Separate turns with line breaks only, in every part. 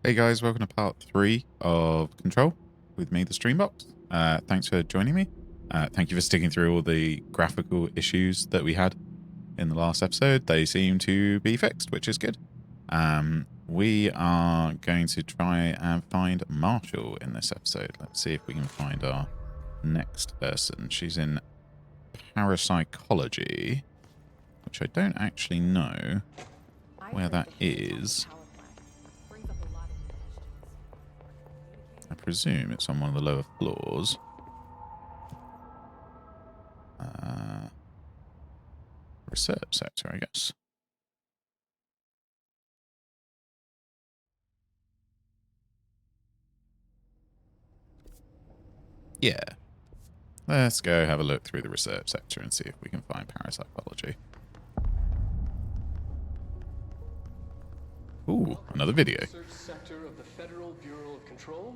Hey guys, welcome to part 3 of Control with me, the Streambox. Thanks for joining me. Thank you for sticking through all the graphical issues that we had in the last episode. They seem to be fixed, which is good. We are going to try and find Marshall in this episode. Let's see if we can find our next person. She's in parapsychology, which I don't actually know where that is. I presume it's on one of the lower floors. Research sector, I guess. Yeah. Let's go have a look through the research sector and see if we can find parapsychology. Ooh, another video.
Research sector of the Federal Bureau of Control.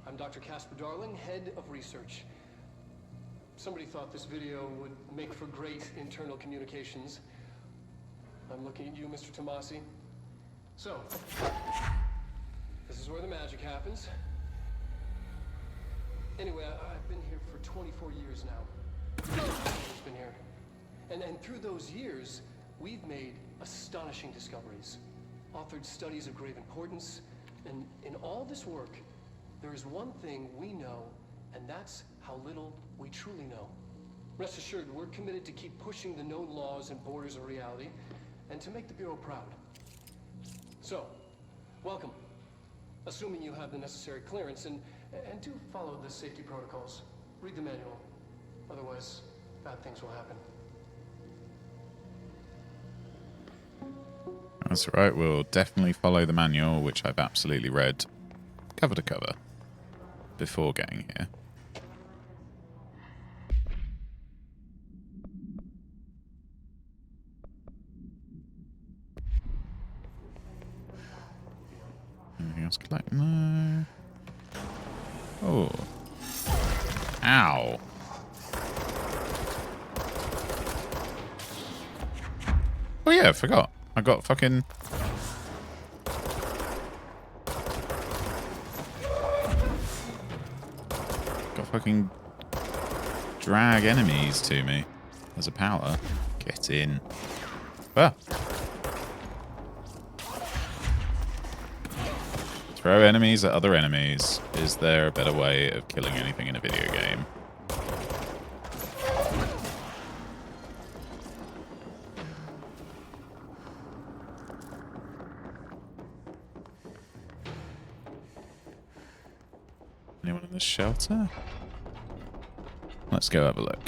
I'm Dr. Casper Darling, head of research. Somebody thought this video would make for great internal communications. I'm looking at you, Mr. Tomasi. So, this is where the magic happens. Anyway, I've been here for 24 years now. I've been here. And through those years, we've made astonishing discoveries. Authored studies of grave importance. And in all this work, there is one thing we know, and that's how little we truly know. Rest assured, we're committed to keep pushing the known laws and borders of reality, and to make the Bureau proud. So, welcome. Assuming you have the necessary clearance, and do follow the safety protocols. Read the manual. Otherwise, bad things will happen.
That's right, we'll definitely follow the manual, which I've absolutely read cover to cover before getting here. Anything else collect? No. Oh. Ow. Oh yeah, I forgot. I got fucking... Got fucking... drag enemies to me as a power. Get in. Ah. Throw enemies at other enemies. Is there a better way of killing anything in a video game? Anyone in the shelter? Let's go have a look.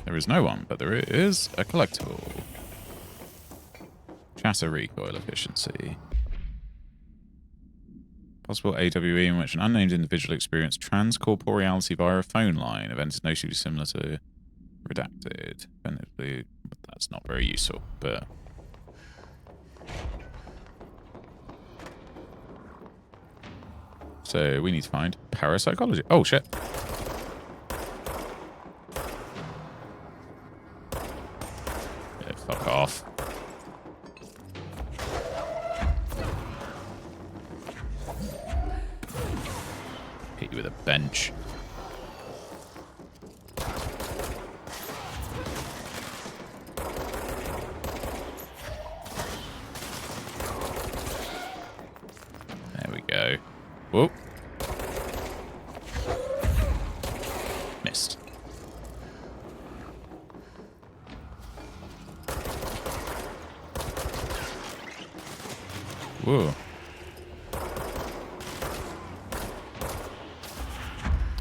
There is no one, but there is a collectible. Chatter recoil efficiency. Possible AWE in which an unnamed individual experienced transcorporeality via a phone line. Event is noticeably similar to Redacted. That's not very useful, but... So we need to find parapsychology. Oh, shit. Yeah, fuck off. Hit you with a bench. There we go. Whoop. Missed. Whoa.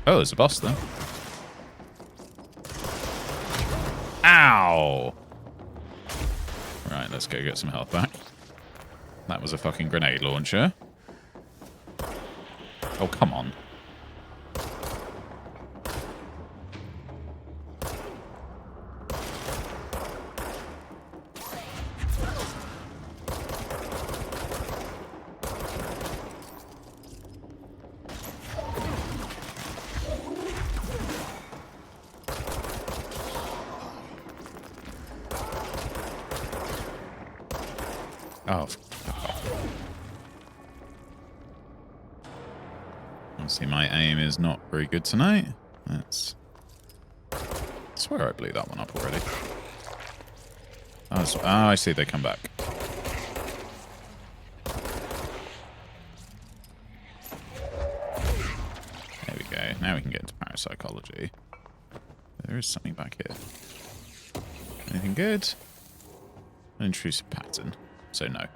Oh, there's a boss then. Ow! Right, let's go get some health back. That was a fucking grenade launcher. Oh, come on. Oh, fuck off. See, my aim is not very good tonight. That's... I swear I blew that one up already. Oh, I see, they come back. There we go. Now we can get into parapsychology. There is something back here. Anything good? An intrusive pattern. So no.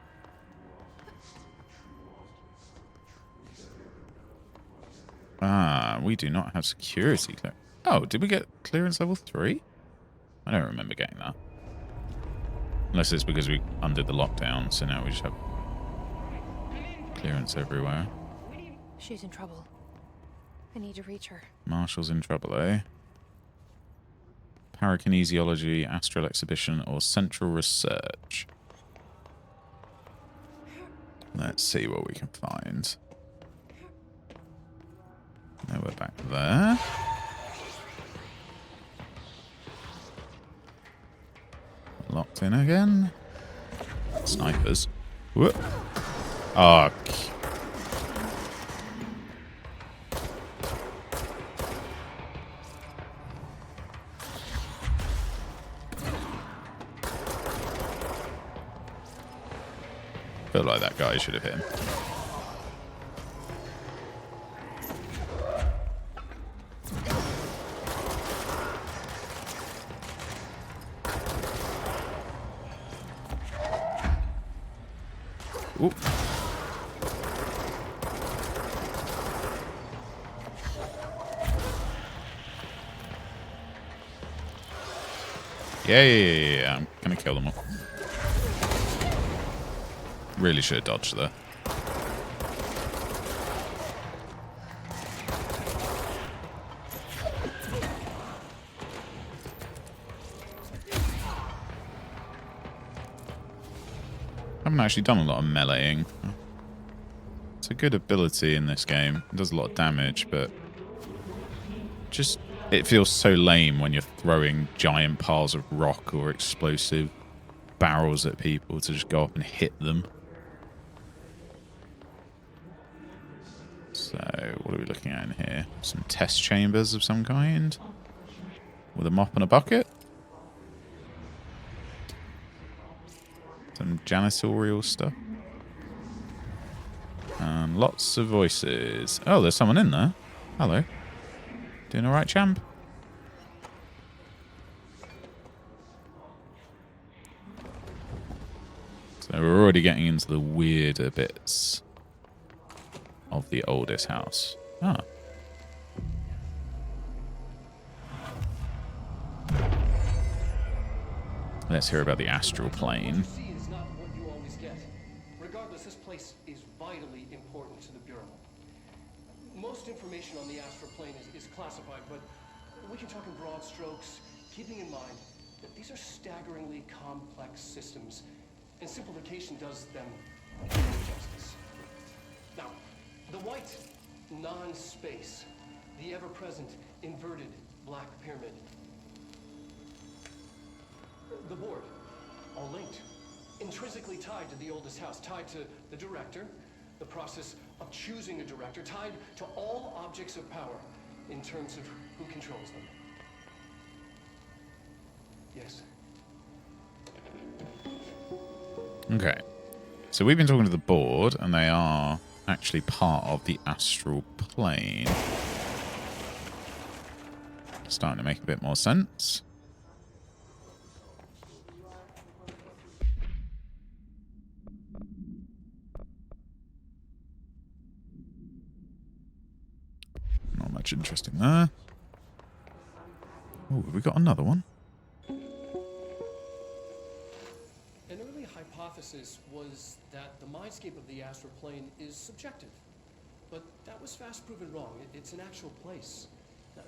Ah, we do not have security clearance. Oh, did we get clearance level 3? I don't remember getting that. Unless it's because we undid the lockdown, so now we just have clearance everywhere.
She's in trouble. I need to reach her.
Marshall's in trouble, eh? Parakinesiology, astral exhibition, or central research. Let's see what we can find. Now we're back there. Locked in again. Snipers. Whoop. Oh. Feel like that guy should have hit him. Ooh. Yeah. I'm gonna kill them all. Really should have dodged there. I haven't actually done a lot of meleeing. It's a good ability in this game. It does a lot of damage, but just it feels so lame when you're throwing giant piles of rock or explosive barrels at people to just go up and hit them. So, what are we looking at in here? Some test chambers of some kind? With a mop and a bucket? Some janitorial stuff. And lots of voices. Oh, there's someone in there. Hello. Doing alright, champ? So we're already getting into the weirder bits of the oldest house. Ah. Let's hear about the astral plane.
What you see is not what you always get. Regardless, this place is vitally important to the Bureau. Most information on the astral plane is classified, but we can talk in broad strokes, keeping in mind that these are staggeringly complex systems, and simplification does them justice. Now, the white non-space, the ever-present inverted black pyramid. The board, all linked, intrinsically tied to the oldest house, tied to the director, the process of choosing a director, tied to all objects of power in terms of who controls them. Yes.
Okay. So we've been talking to the board, and they are actually part of the astral plane. Starting to make a bit more sense. Not much interesting there. Oh, have we got another one?
An early hypothesis was that the mindscape of the astral plane is subjective. But that was fast proven wrong. It's an actual place,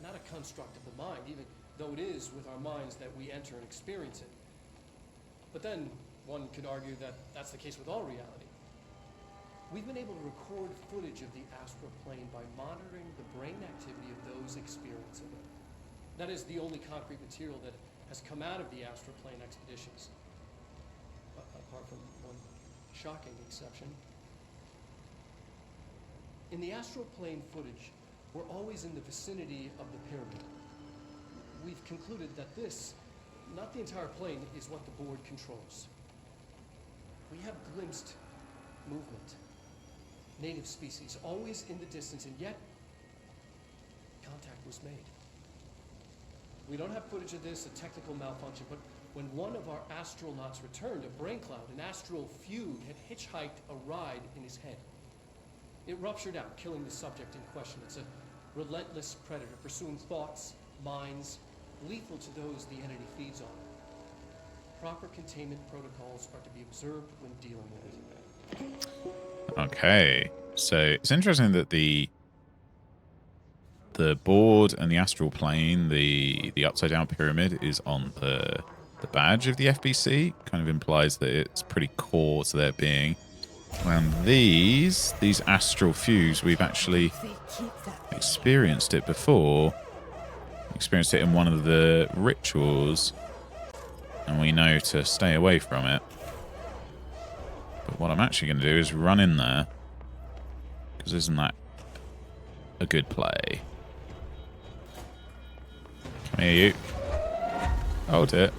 not a construct of the mind, even though it is with our minds that we enter and experience it. But then one could argue that that's the case with all reality. We've been able to record footage of the astral plane by monitoring the brain activity of those experiencing it. That is the only concrete material that has come out of the astral plane expeditions. Apart from one shocking exception. In the astral plane footage, were always in the vicinity of the pyramid. We've concluded that this, not the entire plane, is what the board controls. We have glimpsed movement. Native species, always in the distance, and yet contact was made. We don't have footage of this, a technical malfunction, but when one of our astronauts returned, a brain cloud, an astral fugue, had hitchhiked a ride in his head. It ruptured out, killing the subject in question. It's a relentless predator, pursuing thoughts, minds, lethal to those the entity feeds on. Proper containment protocols are to be observed when dealing with it.
Okay. So it's interesting that the board and the astral plane, the upside down pyramid, is on the badge of the FBC. Kind of implies that it's pretty core to their being. And these astral fugues, we've actually experienced it before. Experienced it in one of the rituals, and we know to stay away from it. But what I'm actually going to do is run in there, because isn't that a good play? Come here, you. Hold it.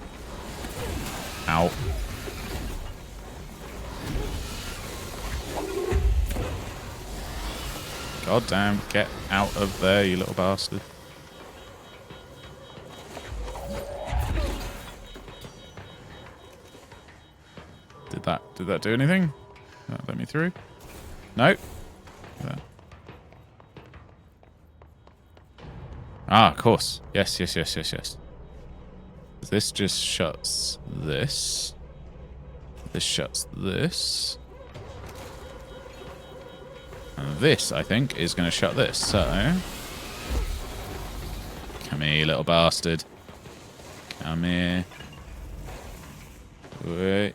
Ow. God damn, get out of there, you little bastard. Did that do anything? That let me through? No. There. Ah, of course. Yes. This just shuts this. This shuts this. And this, I think, is going to shut this. So, come here, you little bastard. Come here. Wait.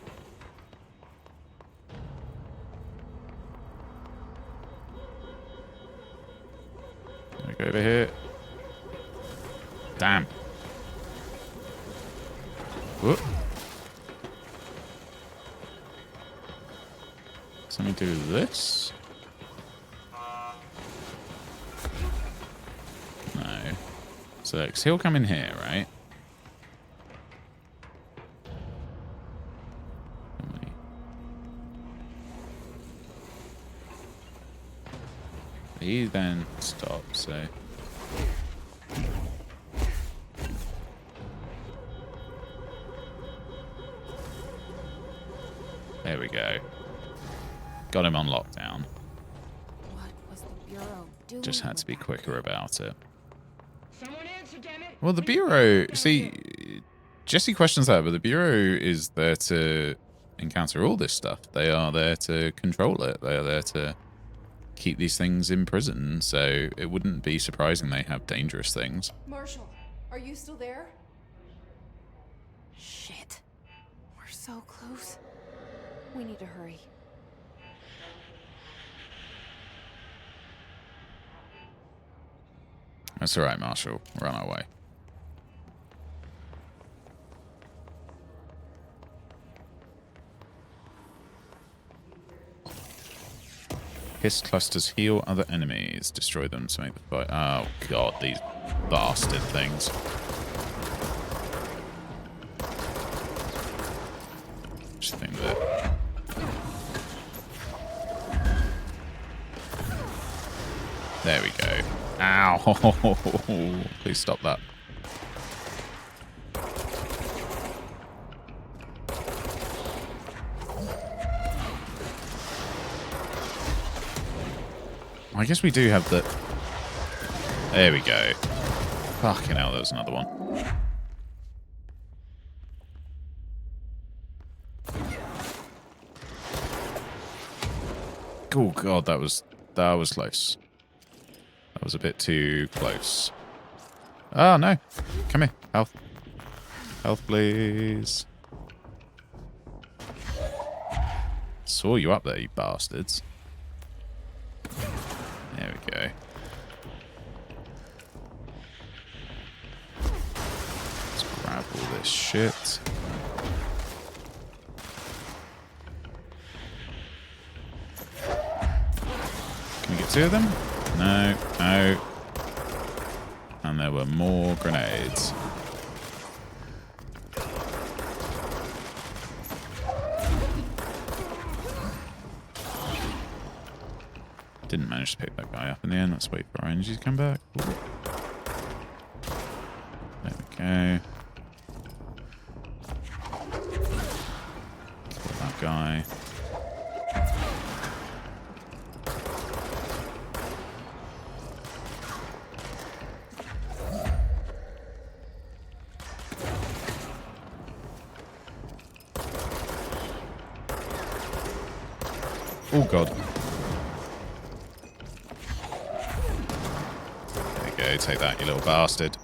Go over here. Damn. Whoop. So let me do this. No. So he'll come in here, right? He then stops, so... There we go. Got him on lockdown.
What was the Bureau doing?
Just had to be quicker about it.
Someone answer, damn it!
Well, the Bureau... See, Jesse questions that, but the Bureau is there to encounter all this stuff. They are there to control it. They are there to keep these things in prison, so it wouldn't be surprising they have dangerous things.
Marshall, are you still there? Shit. We're so close. We need to hurry.
That's alright, Marshall. We're on our way. Hiss clusters heal other enemies. Destroy them to make the fight. Oh god, these bastard things. Just think that. There we go. Ow! Please stop that. I guess we do have the... There we go. Fucking hell, there was another one. Oh god, that was close. That was a bit too close. Oh no. Come here. Health. Health, please. Saw you up there, you bastards. There we go. Let's grab all this shit. Can we get two of them? No, no. And there were more grenades. Didn't manage to pick that guy up in the end. Let's wait for our energy to come back. Ooh. There we go. Kill that guy. Oh god. There you go, take that, you little bastard.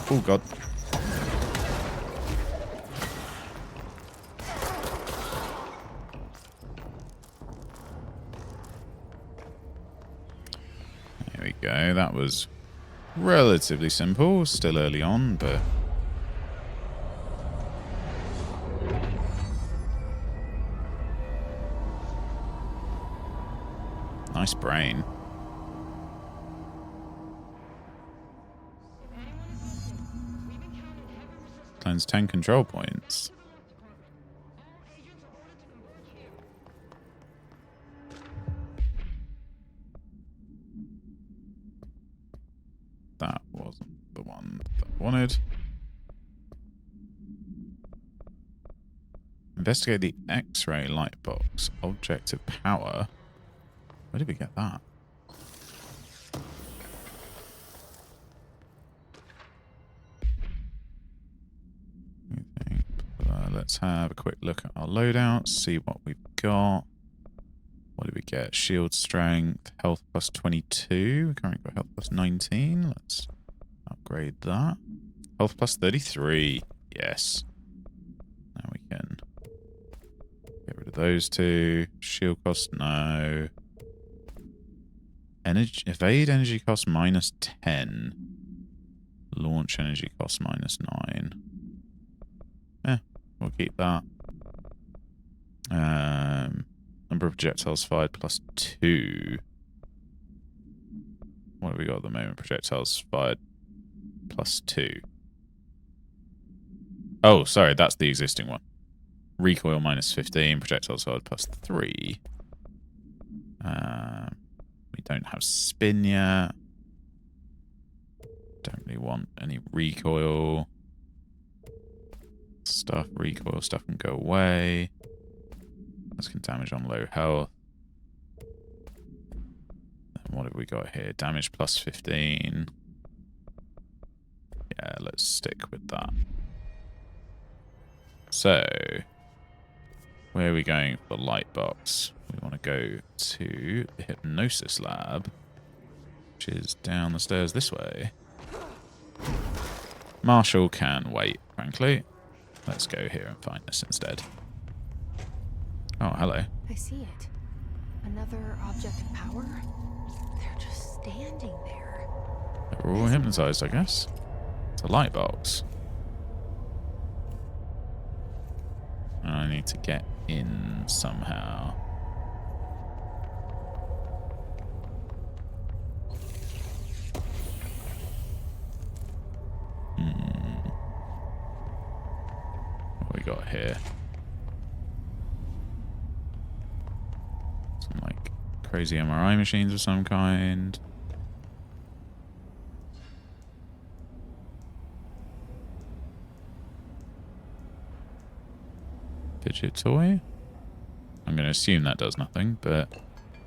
Oh god. There we go, that was relatively simple, still early on, but nice brain. Cleanse 10 control points. That wasn't the one that I wanted. Investigate the X-ray light box. Objective power. Where did we get that? Let's have a quick look at our loadouts, see what we've got. What did we get? Shield strength, health plus 22. We currently got health plus 19. Let's upgrade that. Health plus 33. Yes. Now we can get rid of those two. Shield cost, no. Energy, evade energy cost minus 10. Launch energy cost minus 9. We'll keep that. Number of projectiles fired plus 2. What have we got at the moment? Projectiles fired plus 2. Oh, sorry, that's the existing one. Recoil minus 15, projectiles fired plus 3. We don't have spin yet. Don't really want any recoil stuff. Recoil stuff can go away. This can damage on low health. And what have we got here? Damage plus 15. Yeah, let's stick with that. So, where are we going for the light box? We want to go to the hypnosis lab, which is down the stairs this way. Marshall can wait, frankly. Let's go here and find this instead. Oh, hello.
I see it. Another object of power? They're just standing there.
They're all hypnotized, I guess. It's a light box. And I need to get in somehow. What we got here? Some like crazy MRI machines of some kind. Fidget toy? I'm going to assume that does nothing, but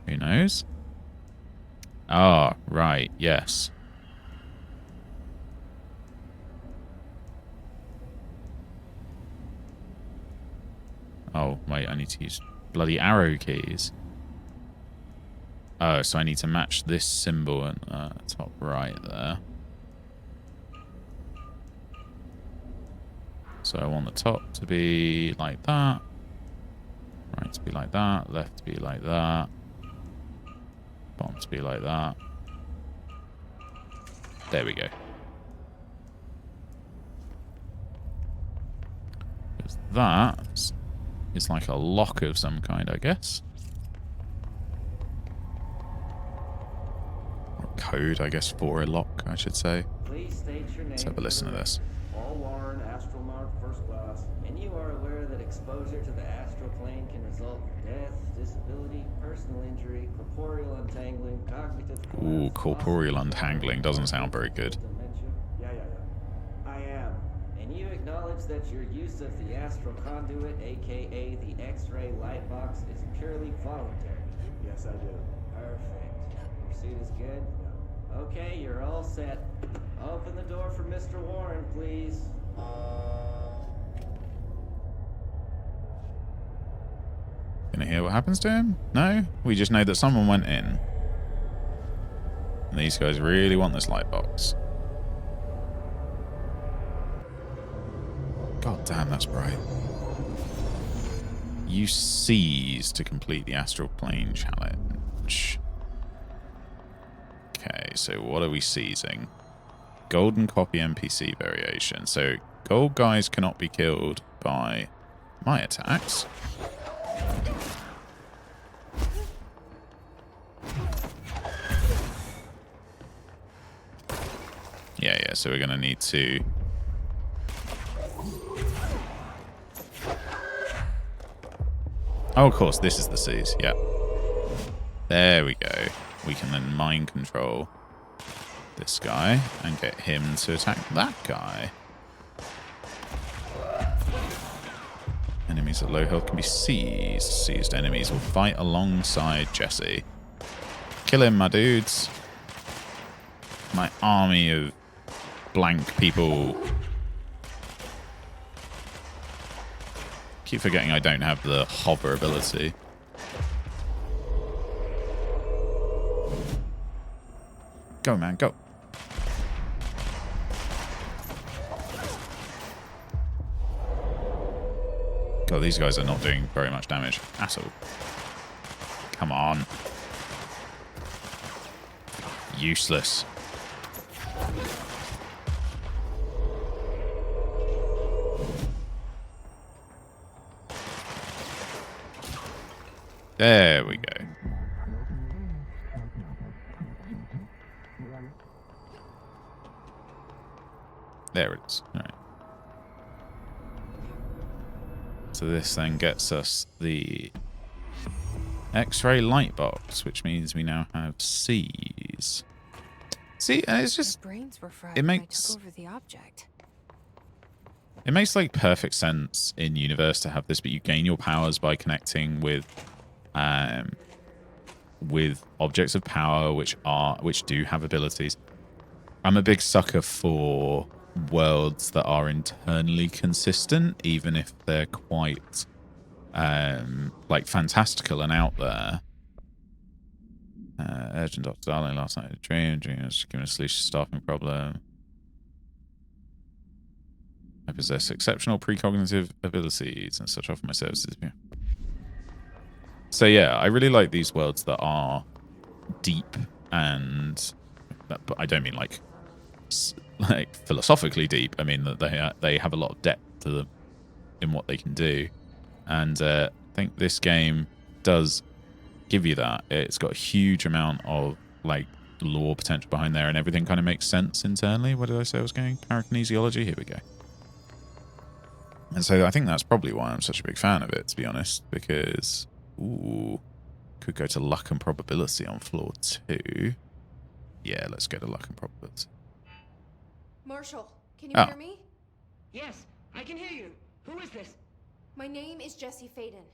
who knows? Ah, right, yes. Oh, wait, I need to use bloody arrow keys. Oh, so I need to match this symbol in the top right there. So I want the top to be like that. Right to be like that. Left to be like that. Bottom to be like that. There we go. Because that's It's like a lock of some kind, I guess. Or code, I guess, for a lock, I should say.
Please state your name.
Let's have a listen to this.
Paul Warren, astronaut first class. And you are aware that exposure to the astral plane can result in death, disability, personal injury, corporeal untangling, cognitive
Ooh,
collapse,
corporeal
loss of
untangling doesn't sound very good.
dementia. Yeah. I am. And you acknowledge that your use of the astral conduit, aka the X-ray light box, is purely voluntary. Yes, I do. Perfect. Pursuit is good? Okay, you're all set. Open the door for Mr. Warren, please.
Gonna hear what happens to him? No? We just know that someone went in. And these guys really want this light box. God damn, that's bright. You seize to complete the astral plane challenge. Okay, so what are we seizing? Golden copy NPC variation. So gold guys cannot be killed by my attacks. Yeah, so we're going to need to... Oh, of course, this is the seize. Yeah. There we go. We can then mind control this guy and get him to attack that guy. Enemies at low health can be seized. Seized enemies will fight alongside Jesse. Kill him, my dudes. My army of blank people. Keep forgetting I don't have the hover ability. Go, man, go. God, these guys are not doing very much damage at all. Come on. Useless. There we go. There it is. All right. So this then gets us the X-ray light box, which means we now have C's. See, and it's just
Brains were fried
it
when I
makes
took over the object.
it makes like perfect sense in universe to have this, but you gain your powers by connecting with objects of power which do have abilities. I'm a big sucker for worlds that are internally consistent, even if they're quite like fantastical and out there. Urgent Dr. Darling last night. Dream was given a solution to staffing problem. I possess exceptional precognitive abilities and such offer my services. Yeah. So yeah, I really like these worlds that are deep and, but I don't mean like philosophically deep. I mean that they have a lot of depth to them in what they can do, and I think this game does give you that. It's got a huge amount of like lore potential behind there, and everything kind of makes sense internally. Where did I say I was going? Parakinesiology. Here we go. And so I think that's probably why I'm such a big fan of it, to be honest, because ooh, could go to luck and probability on floor 2. Yeah, let's go to luck and probability.
Marshall, can you
Oh.
hear me?
Yes, I can hear you. Who is this?
My name is Jesse Faden.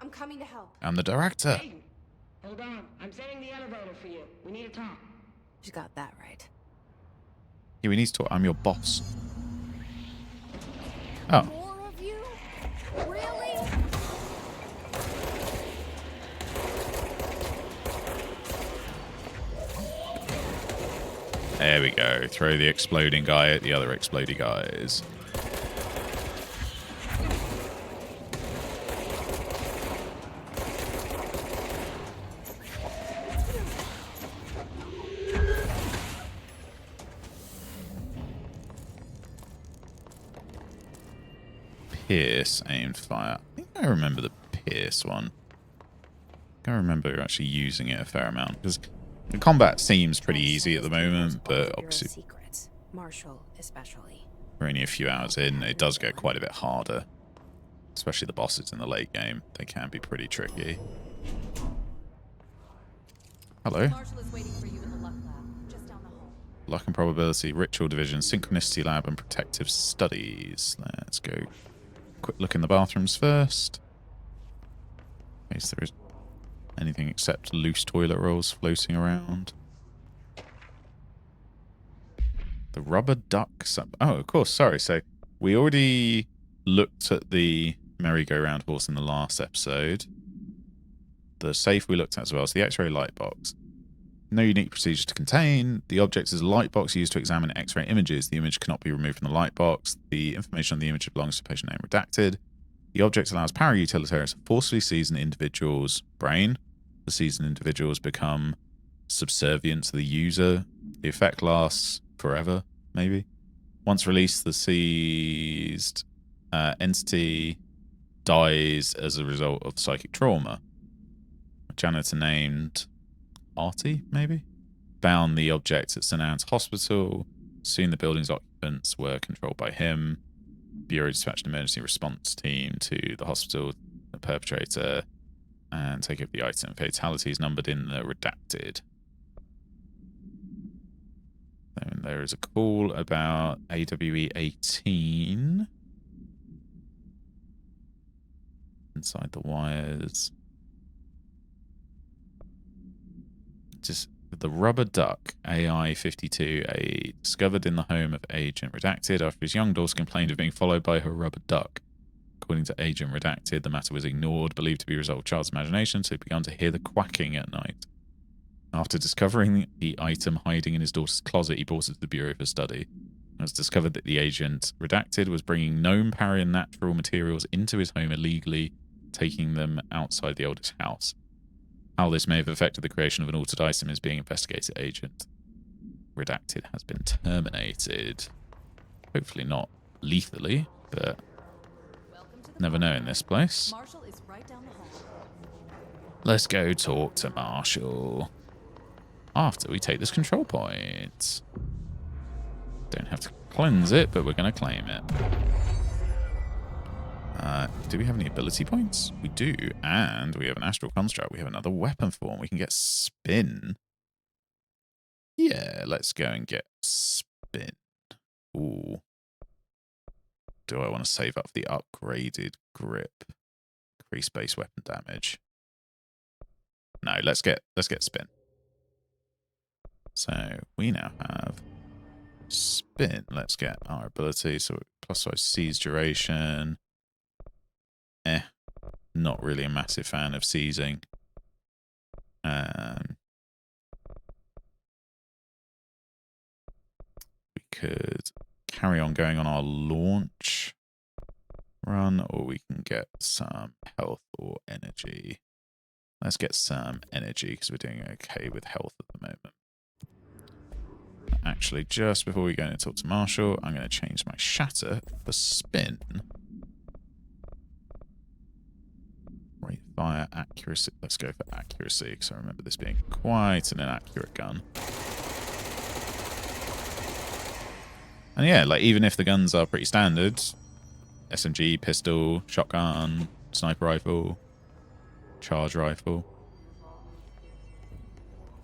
I'm coming to help.
I'm the director.
Aiden. Hold on. I'm setting the elevator for you. We need to talk.
You got that right.
Yeah, we need to talk. I'm your boss. Oh.
More of you? Really?
There we go. Throw the exploding guy at the other exploding guys. Pierce, aimed fire. I think I remember the Pierce one. I remember actually using it a fair amount, because the combat seems pretty easy at the moment, but obviously
secrets, Marshall especially.
we're only a few hours in. It does get quite a bit harder, especially the bosses in the late game. They can be pretty tricky. Hello.
Marshall is waiting for you in the luck lab, just down the hall.
Luck and probability, ritual division, synchronicity lab, and protective studies. Let's go. Quick look in the bathrooms first. In case there is anything except loose toilet rolls floating around. The rubber duck sub. Oh, of course. Sorry. So we already looked at the merry-go-round horse in the last episode. The safe we looked at as well. So the X-ray light box. No unique procedure to contain. The object is a light box used to examine X-ray images. The image cannot be removed from the light box. The information on the image belongs to patient name redacted. The object allows para-utilitarians to forcefully seize an individual's brain. The seized individuals become subservient to the user. The effect lasts forever, maybe. Once released, the seized entity dies as a result of psychic trauma. A janitor named Artie, maybe, found the object at St. Anne's Hospital. Soon the building's occupants were controlled by him. Bureau dispatched an emergency response team to the hospital, the perpetrator, and take up the item. Fatalities numbered in the redacted. And there is a call about AWE 18 inside the wires. Just the rubber duck AI-52A discovered in the home of Agent Redacted after his young daughter complained of being followed by her rubber duck. According to Agent Redacted, the matter was ignored, believed to be a result of child's imagination, so he began to hear the quacking at night. After discovering the item hiding in his daughter's closet, he brought it to the Bureau for study. It was discovered that the Agent Redacted was bringing known paranatural materials into his home illegally, taking them outside the oldest house. How this may have affected the creation of an altered item is being investigated. Agent Redacted has been terminated. Hopefully not lethally, but never know in this place.
Marshall is right down the hall.
Let's go talk to Marshall after we take this control point. Don't have to cleanse it, but we're going to claim it. Do we have any ability points? We do, and we have an astral construct. We have another weapon form. We can get spin. Yeah, let's go and get spin. Ooh. Do I want to save up the upgraded grip? Increase base weapon damage. No, let's get spin. So we now have spin. Let's get our ability. So +5 seize duration. Not really a massive fan of seizing. We could carry on going on our launch run, or we can get some health or energy. Let's get some energy because we're doing okay with health at the moment. Actually, just before we go and talk to Marshall, I'm going to change my shatter for spin. Rate of fire, accuracy. Let's go for accuracy because I remember this being quite an inaccurate gun. And yeah, like even if the guns are pretty standard, SMG, pistol, shotgun, sniper rifle, charge rifle,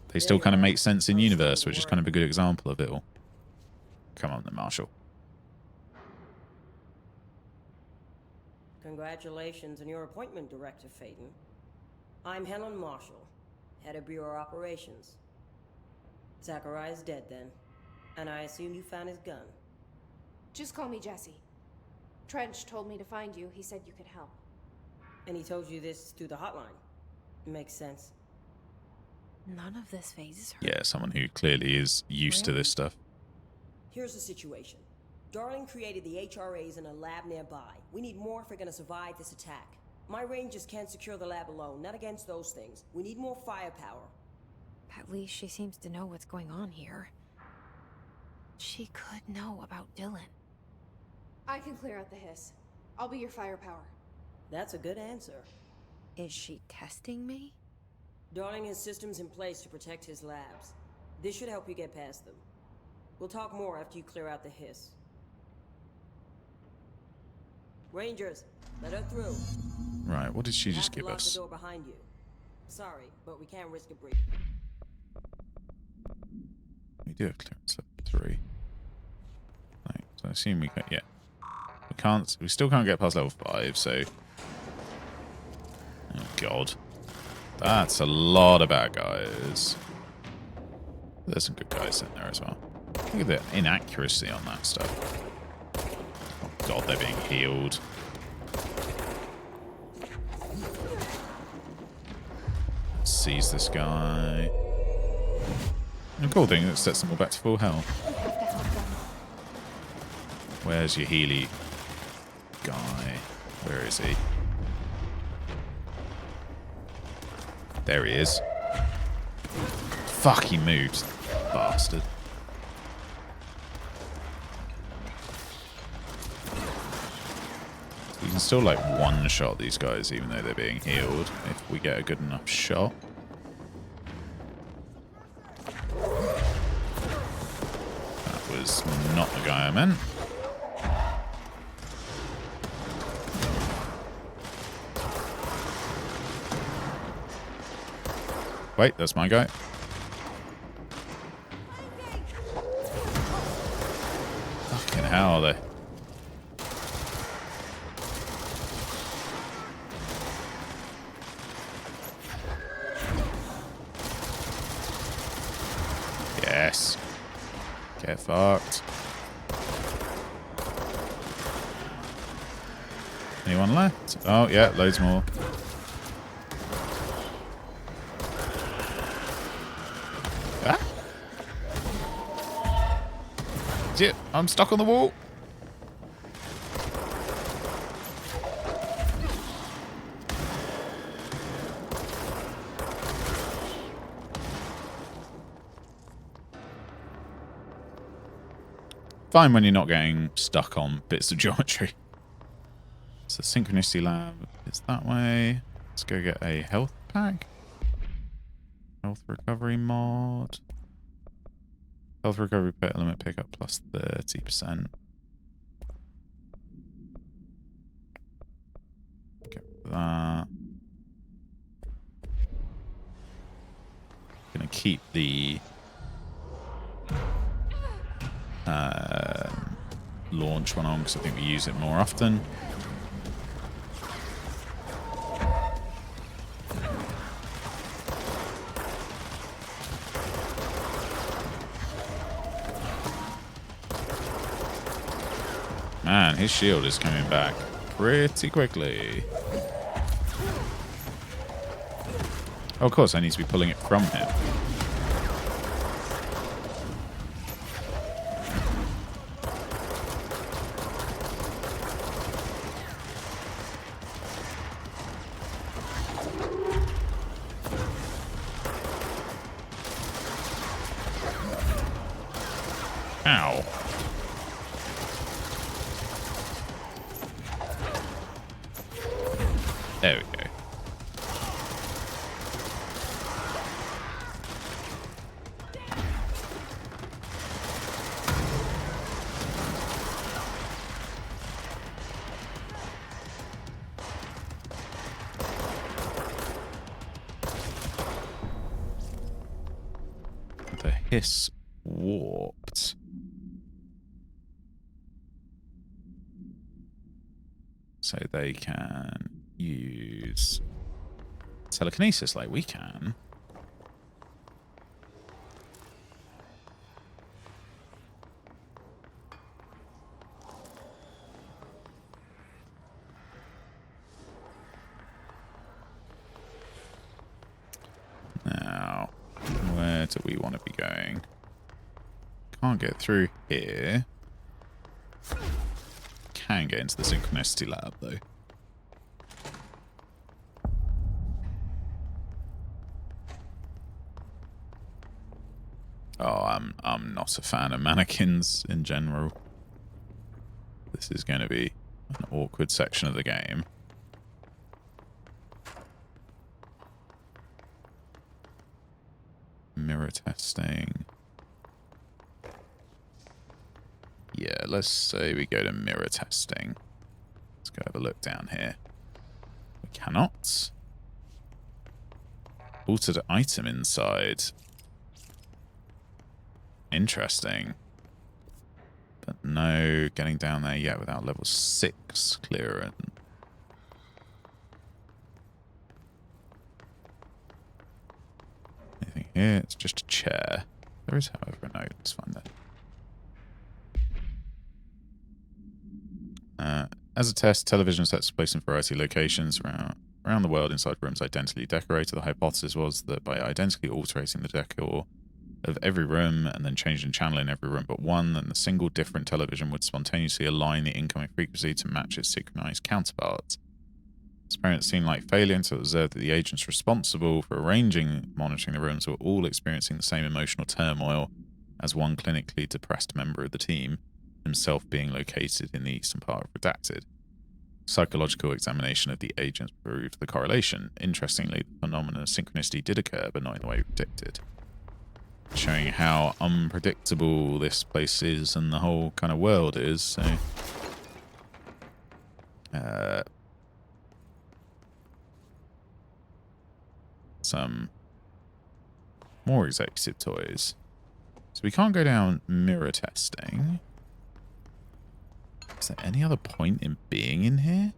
they still kind of make sense in universe, which is kind of a good example of it all. Come on then, Marshall.
Congratulations on your appointment, Director Phaeton. I'm Helen Marshall, head of Bureau Operations. Zachariah's dead then, and I assume you found his gun.
Just call me Jesse. Trench told me to find you. He said you could help.
And he told you this through the hotline. Makes sense.
None of this phases her.
Yeah, someone who clearly is used to this stuff.
Here's the situation. Darling created the HRAs in a lab nearby. We need more if we're gonna survive this attack. My rangers can't secure the lab alone, not against those things. We need more firepower.
At least she seems to know what's going on here. She could know about Dylan.
I can clear out the hiss. I'll be your firepower.
That's a good answer.
Is she testing me?
Darling has systems in place to protect his labs. This should help you get past them. We'll talk more after you clear out the hiss. Rangers, let her through.
Right, what did she
You
just
have to
give
lock
us?
the door behind you. Sorry, but we can't risk a breach.
We do have clearance level 3. Right, so I assume we can, yeah. We still can't get past level 5, so... Oh god. That's a lot of bad guys. There's some good guys in there as well. Look at the inaccuracy on that stuff. Oh god, they're being healed. Seize this guy. The cool thing, it sets them all back to full health.
We have to help them.
Where's your Healy guy? Where is he? There he is. Fuck, he moves. Bastard. So we can still like one-shot these guys even though they're being healed if we get a good enough shot. That was not the guy I meant. Wait, that's my guy. Fucking hell, they... Yes. Get fucked. Anyone left? Oh, yeah, loads more. Ah? Shit, I'm stuck on the wall. Fine when you're not getting stuck on bits of geometry. So Synchronicity Lab is that way. Let's go get a health pack. Health recovery mod. Health recovery pet limit pickup plus 30%. Get that. Gonna keep the launch one on because I think we use it more often. Man, his shield is coming back pretty quickly. Oh, of course, I need to be pulling it from him. Ow. There we go. The hiss warped. So they can use telekinesis like we can. Now, where do we want to be going? Can't get through here. Can get into the Synchronicity Lab, though. Oh, I'm not a fan of mannequins in general. This is going to be an awkward section of the game. Mirror testing. Yeah, let's say we go to mirror testing. Let's go have a look down here. We cannot. Altered item inside. Interesting. But no getting down there yet without level 6 clearance. Anything here? It's just a chair. There is, however, a note. Let's find that. As a test, television sets placed in variety of locations around the world inside rooms identically decorated. The hypothesis was that by identically altering the decor of every room and then changing channel in every room but one, then the single different television would spontaneously align the incoming frequency to match its synchronized counterparts. Experiment seemed like failure until it was observed that the agents responsible for arranging and monitoring the rooms were all experiencing the same emotional turmoil as one clinically depressed member of the team, himself being located in the eastern part of Redacted. Psychological examination of the agents proved the correlation. Interestingly, the phenomenon of synchronicity did occur, but not in the way predicted. Showing how unpredictable this place is and the whole kind of world is. So, some more executive toys. So we can't go down mirror testing. Is there any other point in being in here?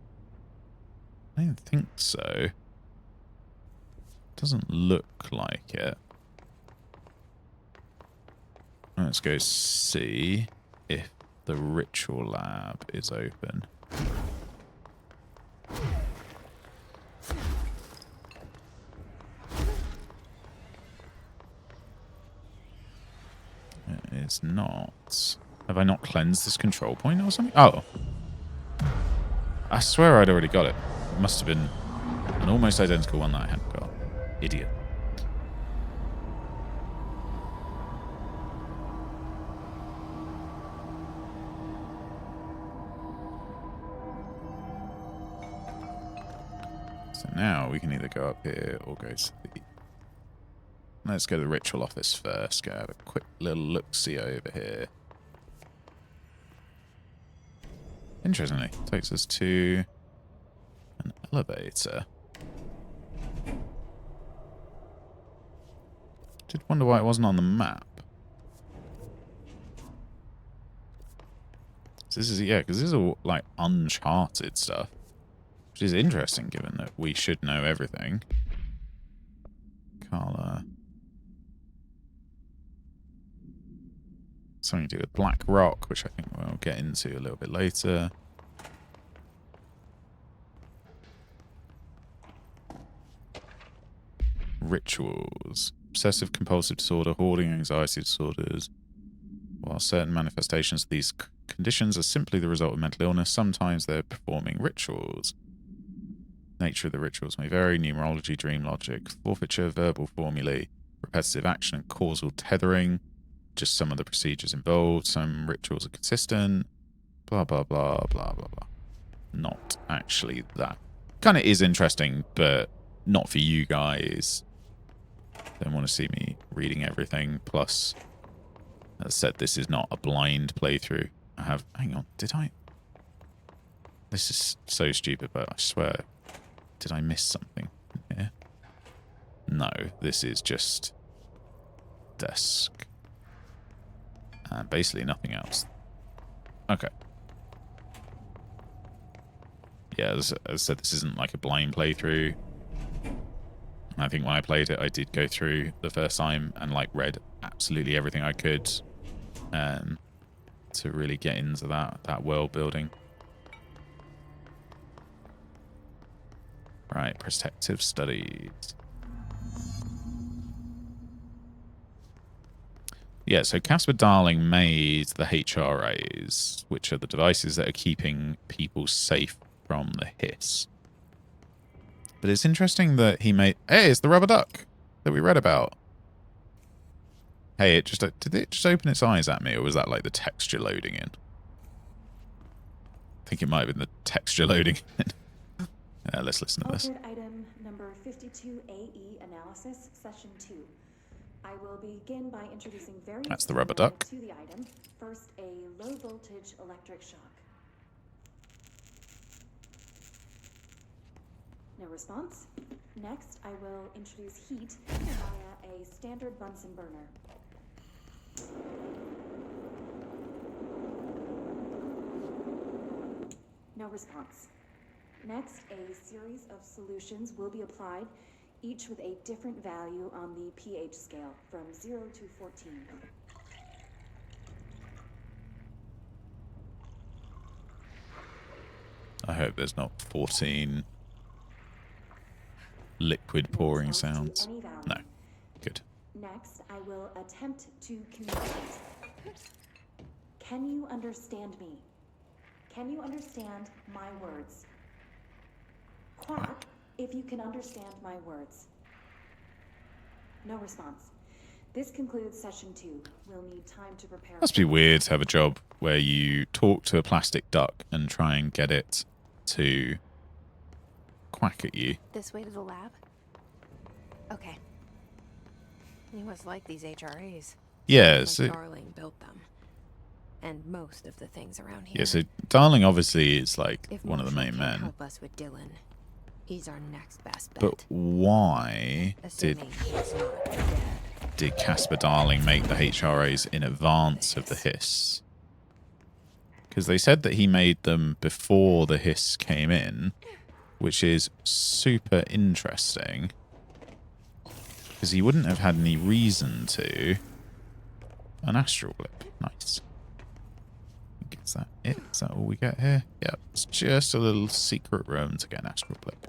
I don't think so. Doesn't look like it. Let's go see if the ritual lab is open. It is not. Have I not cleansed this control point or something? Oh. I swear I'd already got it. It must have been an almost identical one that I hadn't got. Idiot. So now we can either go up here or go to the... Let's go to the ritual office first. Go have a quick little look-see over here. Interestingly, takes us to an elevator. Did wonder why it wasn't on the map. So this is, yeah, because this is all like uncharted stuff, which is interesting given that we should know everything. Carla. Something to do with Black Rock, which I think we'll get into a little bit later. Rituals. Obsessive compulsive disorder, hoarding, anxiety disorders. While certain manifestations of these conditions are simply the result of mental illness, sometimes they're performing rituals. Nature of the rituals may vary. Numerology, dream logic, forfeiture, verbal formulae, repetitive action, and causal tethering. Just some of the procedures involved. Some rituals are consistent. Blah, blah, blah, blah, blah, blah. Not actually that. Kind of is interesting, but not for you guys. Don't want to see me reading everything. Plus, as I said, this is not a blind playthrough. I have... Hang on, did I... This is so stupid, but I swear... Did I miss something here? No, this is just... desk. And basically nothing else. Okay. Yeah, as I said, this isn't like a blind playthrough. I think when I played it, I did go through the first time and like read absolutely everything I could to really get into that world building. Right, protective studies. Yeah, so Casper Darling made the HRAs, which are the devices that are keeping people safe from the hiss. But it's interesting that he made... Hey, it's the rubber duck that we read about. Hey, it just... Did it just open its eyes at me, or was that like the texture loading in? I think it might have been the texture loading in. Let's listen to this.
Altered item number 52AE analysis, session 2. I will begin by introducing various
That's the rubber
stimuli
duck.
to the item. First, a low voltage electric shock. No response. Next, I will introduce heat via a standard Bunsen burner. No response. Next, a series of solutions will be applied, each with a different value on the pH scale, from 0 to 14.
I hope there's not 14 liquid pouring
No response to
sounds.
any value.
No. Good.
Next, I will attempt to communicate. Can you understand me? Can you understand my words? Quack if you can understand my words. No response. This concludes session 2. We'll need time to prepare.
Must be weird to have a job where you talk to a plastic duck and try and get it to quack at you.
This way to the lab? Okay. You must like these HRAs.
Yeah,
Like
so,
Darling built them. And most of the things around here.
yeah, so Darling obviously is like
If
one of the
Marshall
main
can't
men.
help us with Dylan, he's our next best bet.
But why
Assuming he's not dead.
did Casper Darling make the HRAs in advance of the hiss? Because they said that he made them before the hiss came in, which is super interesting. Because he wouldn't have had any reason to. An astral blip. Nice. Is that it? Is that all we get here? Yeah, it's just a little secret room to get an astral blip.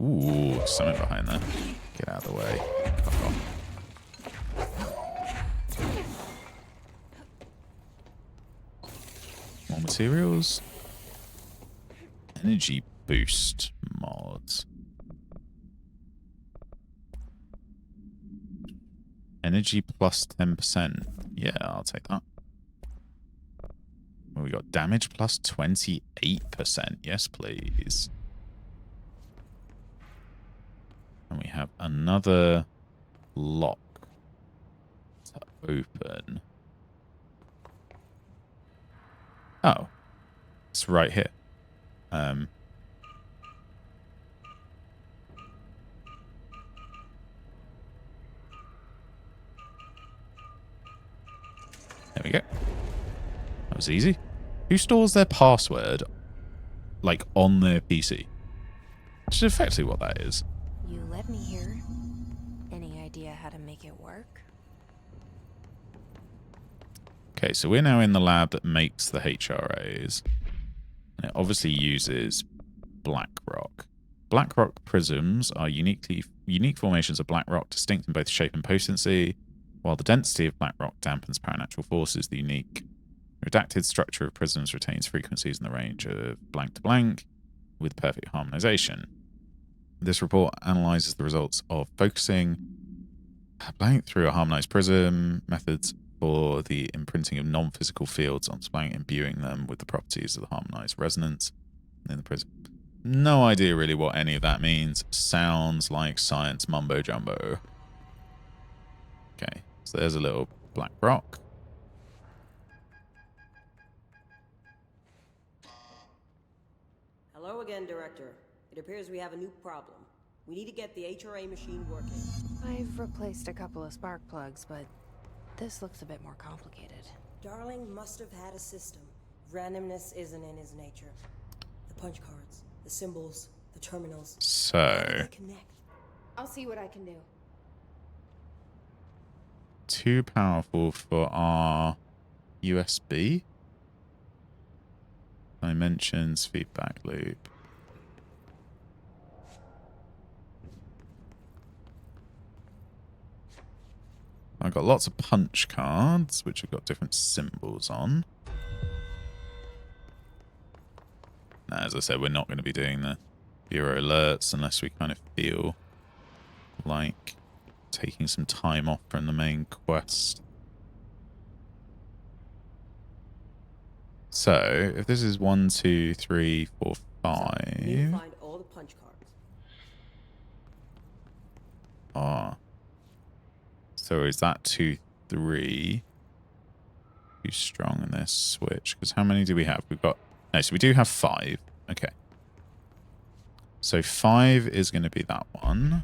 Ooh, something behind there. Get out of the way. Fuck off. More materials. Energy boost mods. Energy plus 10%. Yeah, I'll take that. Well, we got damage plus 28%. Yes, please. And we have another lock to open. Oh. It's right here. There we go. That was easy. Who stores their password, like, on their PC? Which is effectively what that is.
You led me here. Any idea how to make it work?
Okay, so we're now in the lab that makes the HRAs. And it obviously uses BlackRock. BlackRock prisms are unique formations of BlackRock, distinct in both shape and potency. While the density of BlackRock dampens paranatural forces, the unique redacted structure of prisms retains frequencies in the range of blank to blank with perfect harmonization. This report analyzes the results of focusing blank through a harmonized prism, methods for the imprinting of non-physical fields onto blank, imbuing them with the properties of the harmonized resonance in the prism. No idea really what any of that means. Sounds like science mumbo jumbo. Okay, so there's a little black rock.
Hello again, Director. It appears we have a new problem. We need to get the HRA machine working.
I've replaced a couple of spark plugs, but this looks a bit more complicated.
Darling must have had a system. Randomness isn't in his nature. The punch cards, the symbols, the terminals.
So,
They connect.
I'll see what I can do.
too powerful for our USB. Dimensions, feedback loop. I've got lots of punch cards, which have got different symbols on. Now, as I said, we're not going to be doing the Bureau alerts unless we kind of feel like taking some time off from the main quest. So, if this is 1, 2, 3, 4, 5...
So, we need to find all the punch cards.
Ah. So is that 2, 3? Too strong in this switch. Because how many do we have? We've got... No, so we do have 5. Okay. So 5 is going to be that one.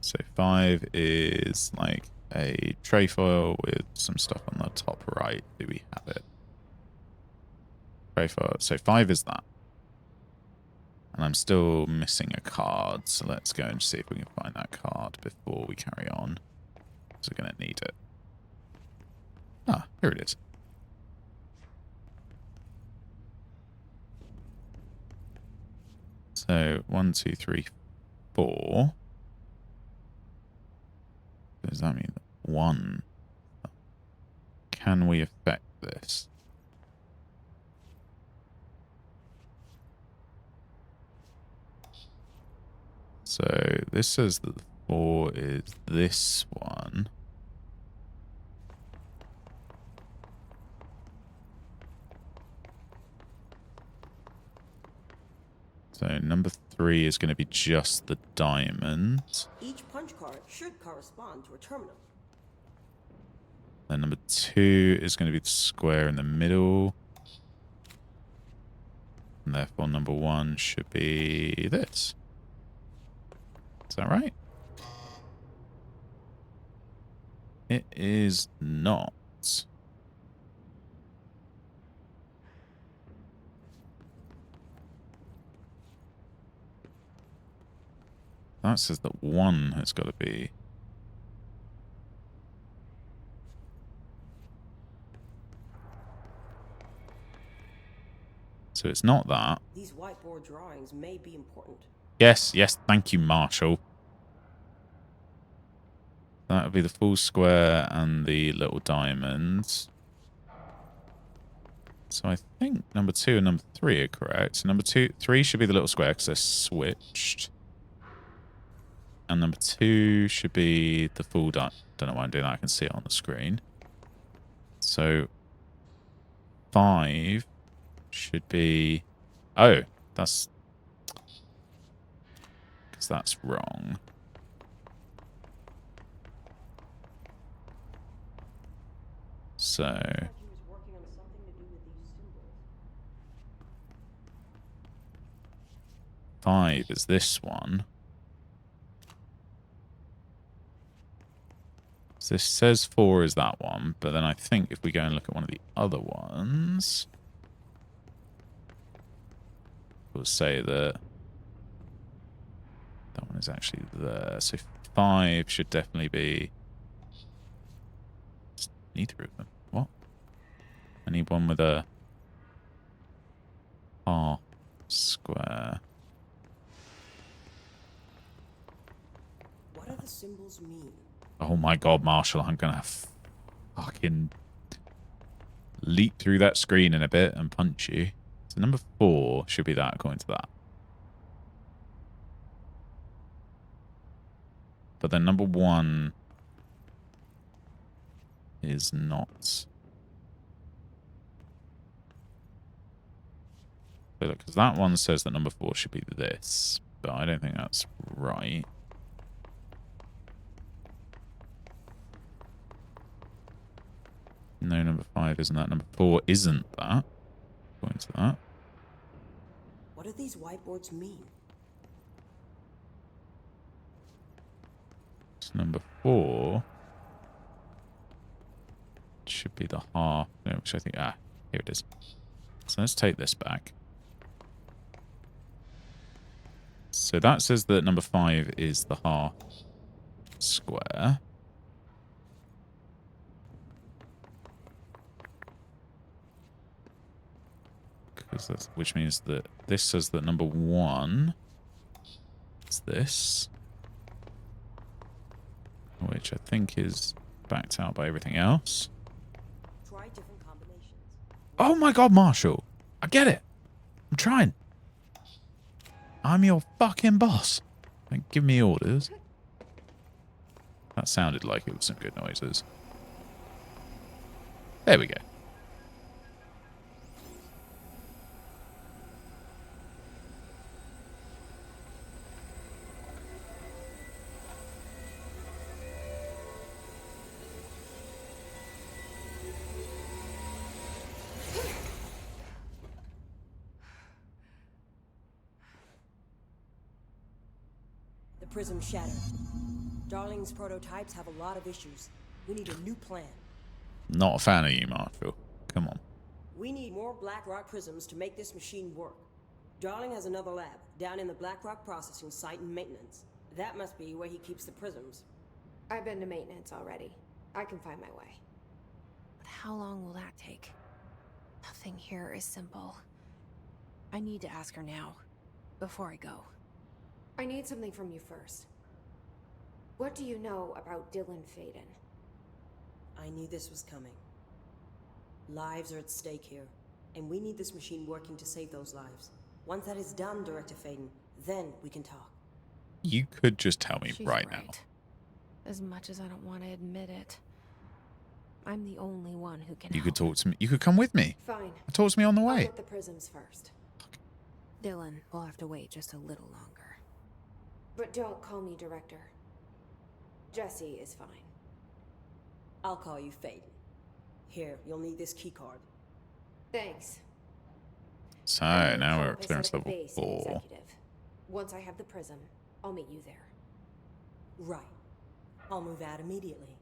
So 5 is like a trefoil with some stuff on the top right. Do we have it? Trefoil. So 5 is that. And I'm still missing a card. So let's go and see if we can find that card before we carry on. Because we're going to need it. Ah, here it is. So 1, 2, 3, 4. Does that mean 1? Can we affect this? So this says that the 4 is this one. So number 3 is going to be just the diamond.
Each punch card should correspond to a terminal.
Then number 2 is going to be the square in the middle. And therefore number 1 should be this. Is that right? It is not. That says that 1 has got to be. So it's not that.
These whiteboard drawings may be important.
Yes, yes, thank you, Marshall. That would be the full square and the little diamonds. So I think number 2 and number 3 are correct. So number 3 should be the little square because they're switched. And number 2 should be the full diamond. Don't know why I'm doing that. I can see it on the screen. So 5 should be... Oh, that's... Because that's wrong. So... 5 is this one. So this says 4 is that one, but then I think if we go and look at one of the other ones, we'll say that that one is actually there. So 5 should definitely be neither of them. What? I need one with a half square.
What do the symbols mean?
Oh my god, Marshall, I'm gonna fucking leap through that screen in a bit and punch you. So number 4 should be that according to that. But then number 1 is not. Because that one says that number 4 should be this, but I don't think that's right. No, number 5 isn't that. Number 4 isn't that. According to that.
What do these whiteboards mean?
So number 4 should be the half, which I think, here it is. So let's take this back. So that says that number 5 is the half square. Which means that this says that number 1 is this. Which I think is backed out by everything else.
Try different combinations.
Oh my god, Marshall. I get it. I'm trying. I'm your fucking boss. Don't give me orders. That sounded like it was some good noises. There we go.
prism shattered. Darling's prototypes have a lot of issues. We need a new plan.
Not a fan of you, Marshall. Come on.
We need more Blackrock prisms to make this machine work. Darling has another lab down in the Blackrock processing site and maintenance. That must be where he keeps the prisms.
I've been to maintenance already. I can find my way. But how long will that take? Nothing here is simple. I need to ask her now, before I go. I need something from you first. What do you know about Dylan Faden?
I knew this was coming. Lives are at stake here, and we need this machine working to save those lives. Once that is done, Director Faden, then we can talk.
You could just tell me
She's
right now.
As much as I don't want to admit it. I'm the only one who can
You
help.
could talk to me. You could come with me.
Fine.
Talk to me on the
I'll
way.
get the prisms first. Dylan will have to wait just a little longer. But don't call me Director. Jesse is fine.
I'll call you Faden. Here, you'll need this keycard.
Thanks.
So
I'm
now
on
we're at clearance
Pacific
level
Base
4.
Executive. Once I have the prism, I'll meet you there.
Right. I'll move out immediately.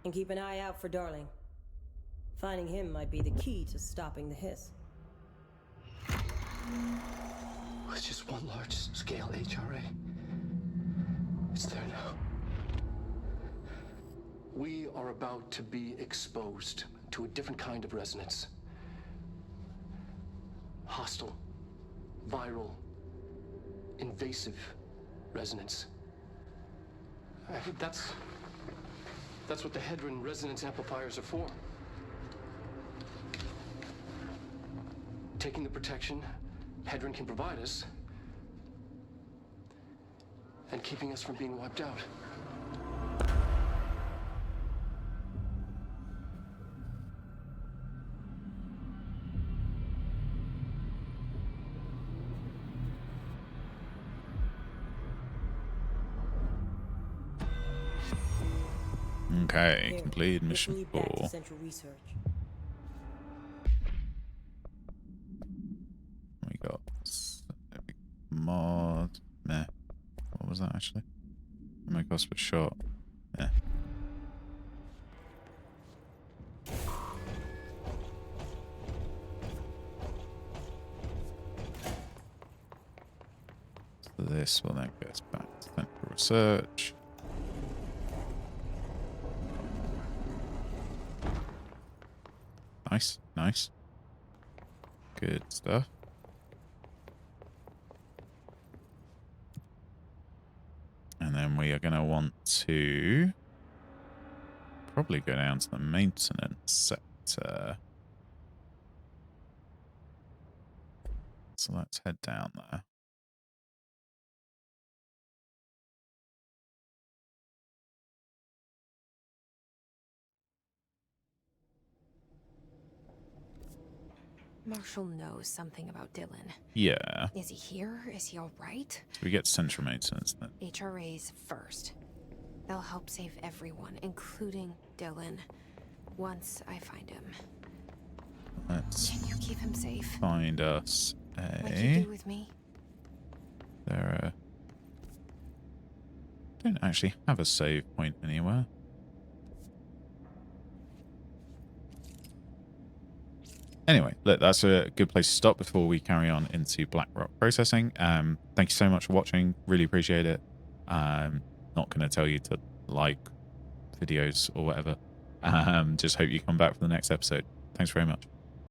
And keep an eye out for Darling. Finding him might be the key to stopping the hiss.
With just one large-scale HRA. It's there now. We are about to be exposed to a different kind of resonance. Hostile, viral, invasive resonance. That's what the Hedron resonance amplifiers are for. Taking the protection Hedron can provide us and keeping us from being wiped out.
Okay,
Here,
completed
this
mission
will lead back to
4.
Central Research.
We got mod. Meh. What was that actually? My cost per shot. Yeah. So this will then get us back to Central Research. Nice, nice. Good stuff. And then we are going to want to probably go down to the maintenance sector. So let's head down there.
Marshall knows something about Dylan.
Yeah.
Is he here? Is he all right?
So we get central maintenance then.
HRAs first. They'll help save everyone, including Dylan, once I find him.
Let's
Can you keep him safe?
find us
Like
a...
you do with me?
There don't actually have a save point anywhere. Anyway, look, that's a good place to stop before we carry on into Blackrock processing. Thank you so much for watching. Really appreciate it. Not going to tell you to like videos or whatever. Just hope you come back for the next episode. Thanks very much.